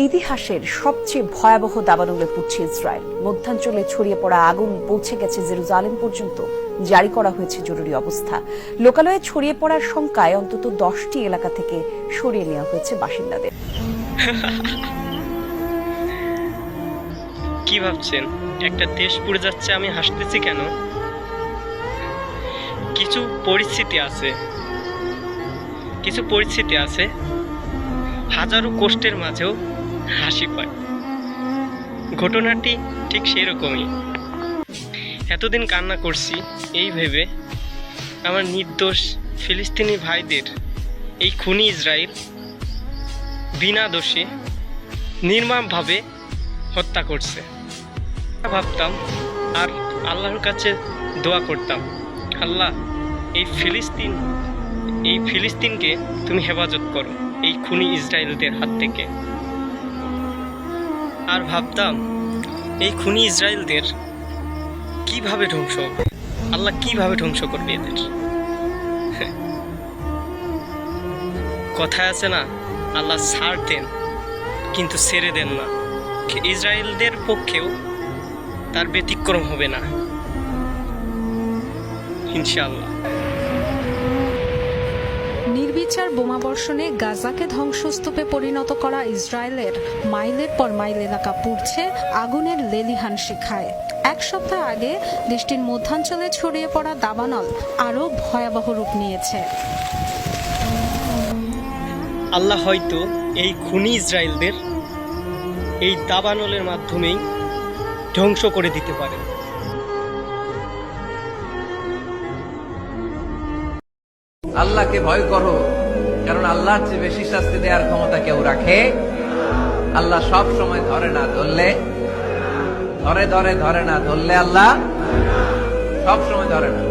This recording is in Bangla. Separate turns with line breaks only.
ইতিহাসের সবচেয়ে ভয়াবহ দাবানলে পুড়ছে ইসরায়েল। মধ্যাঞ্চলে ছড়িয়ে পড়া আগুন পৌঁছে গেছে জেরুজালেম পর্যন্ত। জারি করা হয়েছে জরুরি অবস্থা। লোকালয়ে ছড়িয়ে পড়ার শঙ্কায় অন্তত 10টি এলাকা থেকে সরিয়ে নেওয়া হয়েছে বাসিন্দাদের।
কি ভাবছেন একটা দেশ পুড়ে যাচ্ছে আমি হাসতেছি কেন? কিছু পরিস্থিতি আছে হাজারো কষ্টের মাঝেও হাসি পায়। ঘটনাটি ঠিক সেরকমই। এতদিন কান্না করছি এই ভেবে আমার নির্দোষ ফিলিস্তিনি ভাইদের এই খুনি ইসরায়েল বিনা দোষে নির্মমভাবে হত্যা করছে। ভাবতাম আর আল্লাহর কাছে দোয়া করতাম, আল্লাহ এই ফিলিস্তিনকে তুমি হেফাজত করো এই খুনি ইসরায়েলদের হাত থেকে। আর ভাবতাম এই খুনি ইসরায়েলদের কিভাবে ধ্বংস হবে, আল্লাহ কিভাবে ধ্বংস করবে এদের। কথায় আছে না, আল্লাহ ছাড় দেন কিন্তু ছেড়ে দেন না। ইসরায়েলদের পক্ষেও তার ব্যতিক্রম হবে না ইনশাআল্লাহ।
নির্বিচার বোমাবর্ষণে গাজাকে ধ্বংসস্তূপে পরিণত করা ইসরায়েলের মাইলের পর মাইল এলাকা পুড়ছে আগুনের লেলিহান শিখায়। এক সপ্তাহ আগে দেশটির মধ্যাঞ্চলে ছড়িয়ে পড়া দাবানল আরও ভয়াবহ রূপ নিয়েছে।
আল্লাহ হয়তো এই খুনি ইসরায়েলদের এই দাবানলের মাধ্যমেই ধ্বংস করে দিতে পারেন।
আল্লাহকে ভয় করো, কারণ আল্লাহর চেয়ে বেশি শাস্তি দেওয়ার ক্ষমতা কেউ রাখে। আল্লাহ সব সময় ধরে না ধরলে, ধরে না ধরলে আল্লাহ সব সময় ধরে না।